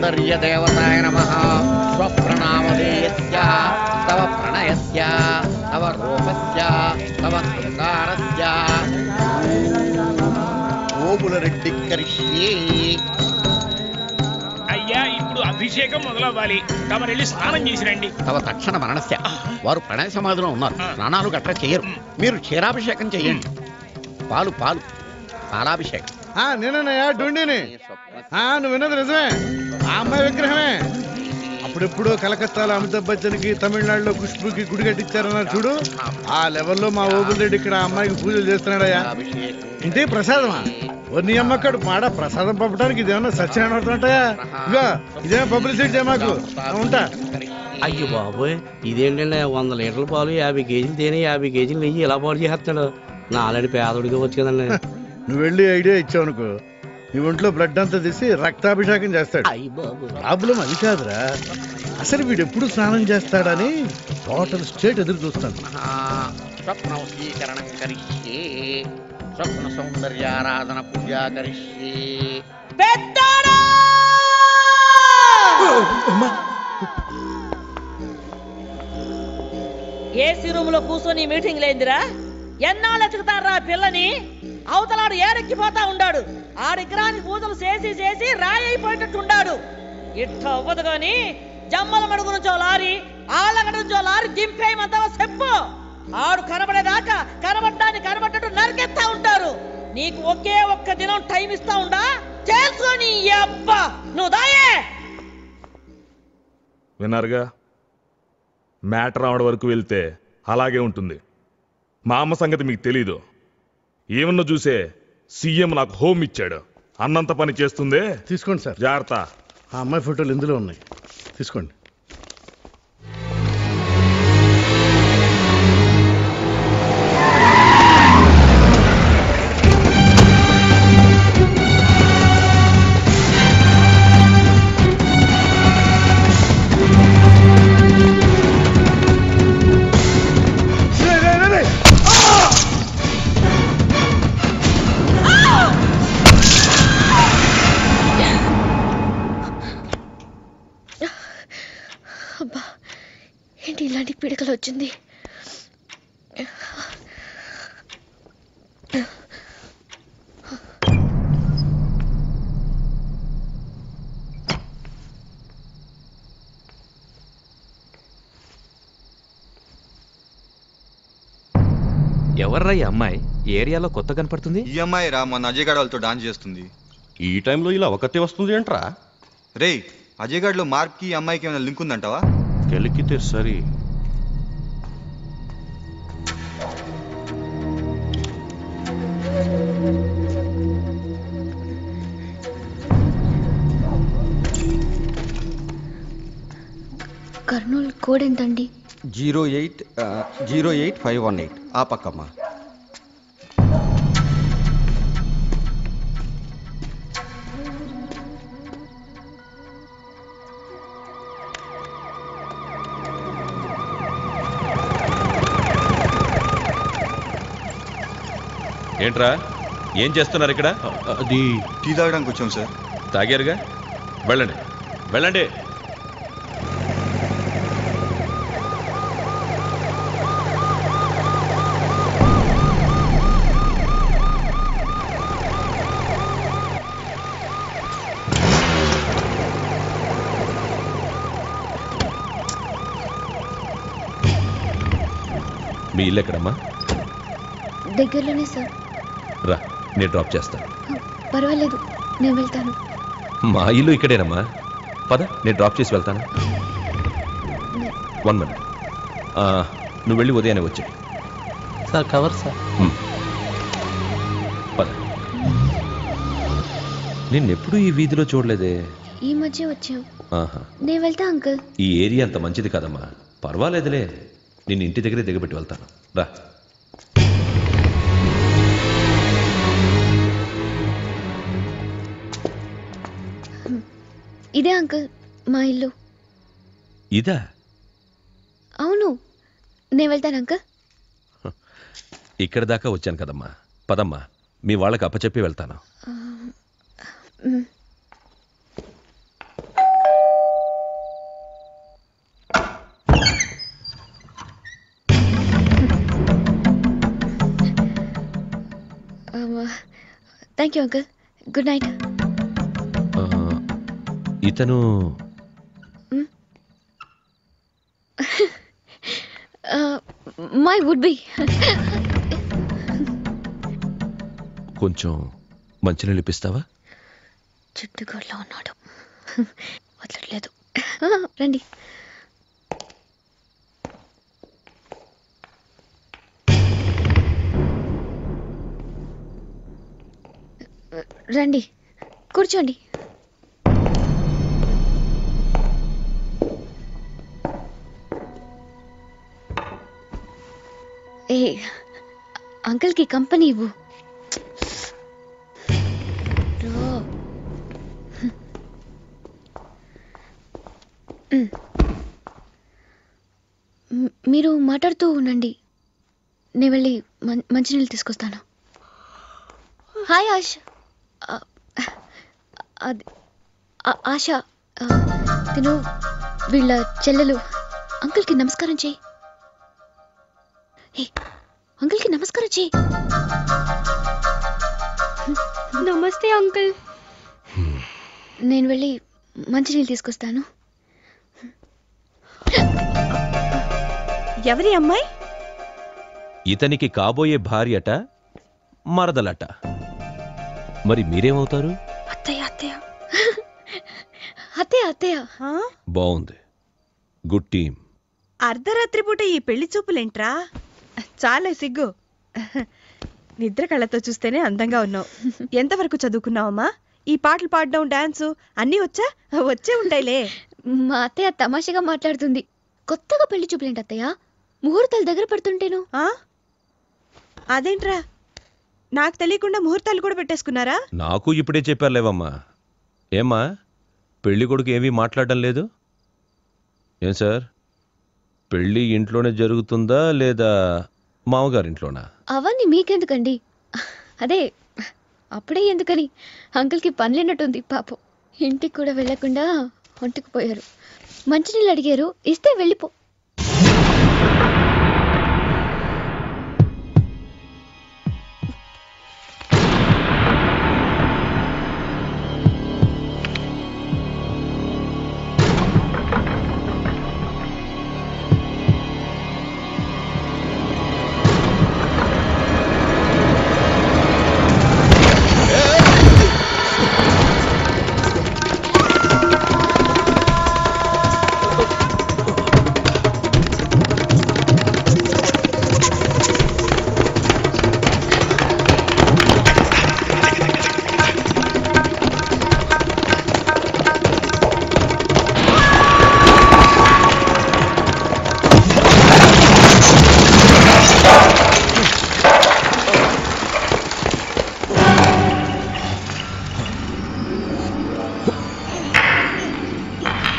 సౌందర్య దేవతాయ నమః స్వప్రణామధేయస్య తవ ప్రణయస్య తవ రూపస్య తవ శృంగారస్య ఓబుల రెడ్డి కరిష్యే. అయ్యా ఇప్పుడు అభిషేకం మొదలవ్వాలి, తమరెళ్ళి స్నానం చేసి రండి. తవ తక్షణ మరణస్య. వారు ప్రణయ సమాధిలో ఉన్నారు, స్నానాలు గట్రా చేయరు. మీరు క్షీరాభిషేకం చెయ్యండి. పాలు పాలు పాలాభిషేకం. నేనన్నయ్యా డుండిని. నువ్వు విన్నది నిజమే, ఆ అమ్మాయి విగ్రహమే. అప్పుడెప్పుడు కలకత్తాలో అమితాబ్ బచ్చన్కి, తమిళనాడులో ఖుష్బుకి గుడి కట్టించారన్నారు చూడు, ఆ లెవెల్లో మా ఓబుల్ రెడ్డి ఇక్కడ అమ్మాయికి పూజలు చేస్తున్నాడయ్యా. ఇంటి ప్రసాదమా? నీ అమ్మక్కడు మాడ ప్రసాదం పంపడానికి ఇదేమన్నా సత్యనారాయణ పడుతుంటాయా? ఇగో ఇదేమో పబ్లిసిటీ చేయ మాకు. ఉంటా. అయ్యో బాబోయ్, ఇదేంటండి 100 లీటర్ల పాలు, 50 కేజీలు తేనె, 50 కేజీలు నెయ్యి ఇలా పాడు చేస్తున్నాడు. నాలని పేదోడిగా వచ్చు కదండి. నువ్వు వెళ్ళి ఐడియా ఇచ్చావు అనుకో, నీ ఒంట్లో బ్లడ్ అంతా తీసి రక్తాభిషేకం చేస్తాడు. ప్రాబ్లం అది కాదురా, అసలు వీడు ఎప్పుడు స్నానం చేస్తాడని టోటల్ స్టేట్ ఎదురు చూస్తాను. స్వప్నవశీకరణం కరిష్యే, స్వప్న సౌందర్యారాధన పూజా కరిష్యే. ఏసీ రూమ్ లో కూర్చొని మీటింగ్ లేదురా, ఎన్నాళ్ళు ఎతుకుతారా పిల్లని? అవతలాడు ఏరెక్కిపోతా ఉండాడు, ఆ విగ్రహానికి పూజలు చేసి చేసి రాయి అయిపోయేటట్టు ఉండాడు. ఇట్ట అవ్వదు గాని జమ్మల మడుగు నుంచో లారీ, ఆళ్ళగడ నుంచో లారీ దింపేయమంటావా చెప్పు. ఆడు కనబడేదాకా కనబడ్డాన్ని కనబడ్డట్టు నరికెత్తా ఉంటారు. నీకు ఒకే ఒక్క దినం టైం ఇస్తా ఉండా, చేసుకొని అబ్బా నువ్వు దాయే. విన్నారుగా, మ్యాటర్ ఆవిడ వరకు వెళ్తే అలాగే ఉంటుంది. మా అమ్మ సంగతి మీకు తెలీదు. ఏమన్నా చూసే సీఎం నాకు హోమ్ ఇచ్చాడు, అన్నంత పని చేస్తుందే. తీసుకోండి సార్, జాగ్రత్త. ఆ అమ్మాయి ఫోటోలు ఇందులో ఉన్నాయి, తీసుకోండి. అబ్బా, ఏంటి ఇలాంటి పీడకలు వచ్చింది? ఎవర్రా ఈ అమ్మాయి? ఏరియాలో కొత్త కనపడుతుంది. ఈ అమ్మాయి రా, మన అజయ్ గారు వాళ్ళతో డాన్స్ చేస్తుంది. ఈ టైంలో ఇలా ఒకతే వస్తుంది ఏంట్రా? రే, అజయ్ గారిలో మార్క్కి ఈ అమ్మాయికి ఏమైనా లింక్ ఉందంటావా? కెలికితే సరి. కర్నూలు కోడ్ ఎంతండి? 08518. ఆ పక్కమ్మా. ఏంట్రా, ఏం చేస్తున్నారు ఇక్కడ? అది టీ తాగడానికి వచ్చాం సార్. తాగారుగా, వెళ్ళండి వెళ్ళండి. మీ ఇల్లు ఎక్కడమ్మా? దగ్గరలోనే సార్. రా, నేను డ్రాప్ చేస్తాను. పర్వాలేదు, నేను వెళ్తాను. మా ఇల్లు ఇక్కడేనమ్మా, పద నేను డ్రాప్ చేసి వెళ్తాను. 1 minute. నువ్వు వెళ్ళి ఉదయాన్నే వచ్చాయి సార్. Cover sir. పద. నిన్నెప్పుడు ఈ వీధిలో చూడలేదే. ఈ మధ్య వచ్చావు. ఆహా, నేను వెళ్తా అంకుల్. ఈ ఏరియా అంత మంచిది కాదమ్మా. పర్వాలేదులే, నిన్ను ఇంటి దగ్గరే దిగబెట్టి వెళ్తాను. రా. ఇదే అంకుల్ మా ఇల్లు. ఇదా? అవును, నేను వెళ్తాను అంకుల్. ఇక్కడ దాకా వచ్చాను కదమ్మా, పదమ్మా, మీ వాళ్ళకి అప్పచెప్పి వెళ్తాను. Thank you uncle. Good night. ఇతను మై వుడ్ బి. కొంచెం మంచినీళ్ళు ఇప్పిస్తావా? చుట్టుకోట్లో ఉన్నాడు, వదలట్లేదు. రండి. రండి, కూర్చోండి. ఏ అంకుల్కి కంపెనీ ఇవ్వు. మీరు మాట్లాడుతూ ఉండండి, నేను వెళ్ళి మంచినీళ్ళు తీసుకొస్తాను. హాయ్ ఆశ. ఆశ తిను వీళ్ళ చెల్లెలు. అంకుల్కి నమస్కారం చేయి. అంకుల్కి నమస్కారం చేయి. నమస్తే అంకుల్. నేను వెళ్ళి మంచినీళ్ళు తీసుకొస్తాను. ఎవరి అమ్మాయి? ఇతనికి కాబోయే భార్యట, మరదలట. మరి మీరేమవుతారు? అత్తయ్య. అత్తయ్య అత్తయ్య అత్తయ్య. బాగుంది, గుడ్ టీమ్. అర్ధరాత్రి పూట ఈ పెళ్లి చూపులేంట్రా? చాలే సిగ్గు. నిద్ర కళ్ళతో చూస్తేనే అందంగా ఉన్నావు. ఎంతవరకు చదువుకున్నావమ్మా? ఈ పాటలు పాడడం, డాన్సు అన్నీ వచ్చే ఉంటాయిలే. మా అత్తయ్య తమాషగా మాట్లాడుతుంది. కొత్తగా పెళ్లి చూపులేంటి అత్తయ్య? ముహూర్తాలు దగ్గర పడుతుంటేను. అదేంట్రా, నాకు తెలియకుండా ముహూర్తాలు కూడా పెట్టేసుకున్నారా? నాకు ఇప్పుడే చెప్పారులేవమ్మా. ఏమ్మా, పెళ్లి కొడుకు ఏమీ మాట్లాడడం లేదు? ఏం సార్, పెళ్లి ఇంట్లోనే జరుగుతుందా లేదా మామగారింట్లోనా? అవన్నీ మీకెందుకండి? అదే అప్పుడే ఎందుకని, అంకుల్కి పనిలేనట్టుంది పాపం. ఇంటికి కూడా వెళ్లకుండా ఒంటికి పోయారు. మంచినీళ్ళు అడిగారు, ఇస్తే వెళ్ళిపో.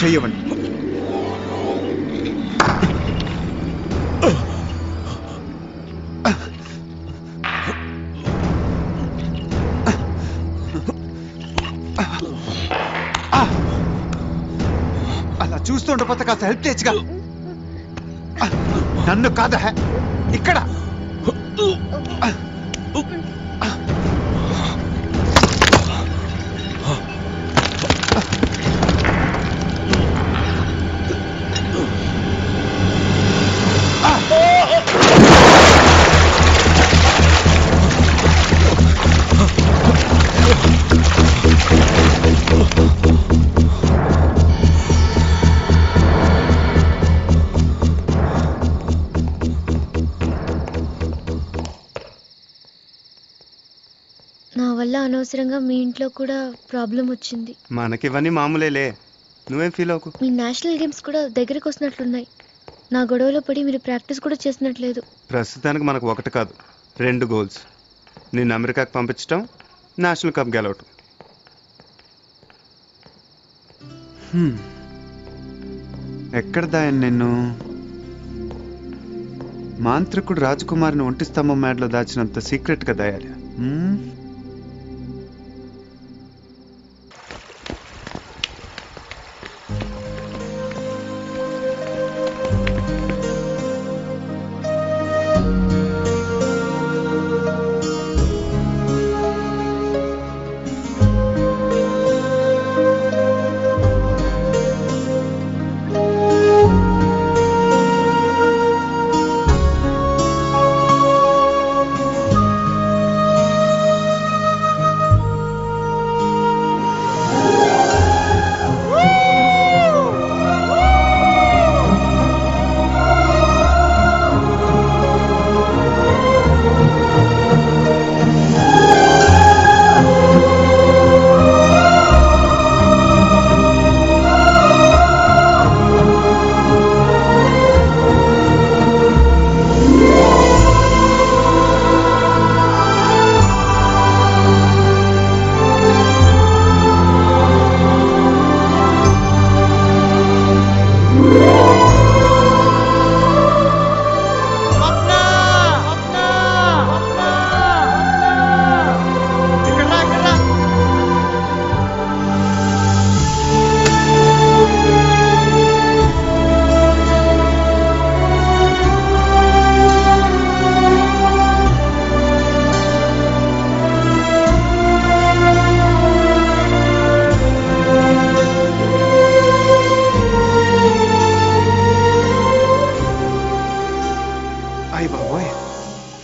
చెయ్యవండి. అలా చూస్తుండపోతే కాస్త హెల్ప్ చేయొచ్చుగా. నన్ను కాదా ఇక్కడ నా వల్ల అనవసరంగా మీ ఇంట్లో కూడా ప్రాబ్లం వచ్చింది. మనకి ఇవన్నీ మామూలేలే, నువ్వేం ఫీల్ అవ్వకు. మీ నేషనల్ గేమ్స్ కూడా దగ్గరికి వస్తున్నట్లున్నాయి. నా గొడవలో పడి మీరు ప్రాక్టీస్ కూడా చేసినట్లేదు. ప్రస్తుతానికి మనకు ఒకటి కాదు, 2 గోల్స్. నిన్ను అమెరికాకు పంపించడం, నేషనల్ కప్ గెలవటం. ఎక్కడ దాయని నిన్ను? మాంత్రికుడు రాజకుమారిని ఒంటి స్తంభం మేడలో దాచినంత సీక్రెట్గా దాయాలి.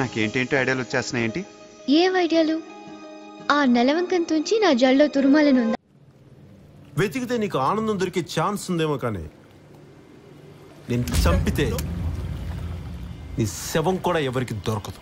నాకేంటేంటో ఐడియాలు వచ్చేస్తున్నాయేంటి? ఏం ఐడియాలు? ఆ నెలవంకం తుంచి నా జల్లో తురుమాలనుందా? వెతికితే నీకు ఆనందం దొరికే ఛాన్స్ ఉందేమో, కానీ నేను చంపితే నీ శవం కూడా ఎవరికి దొరకదు.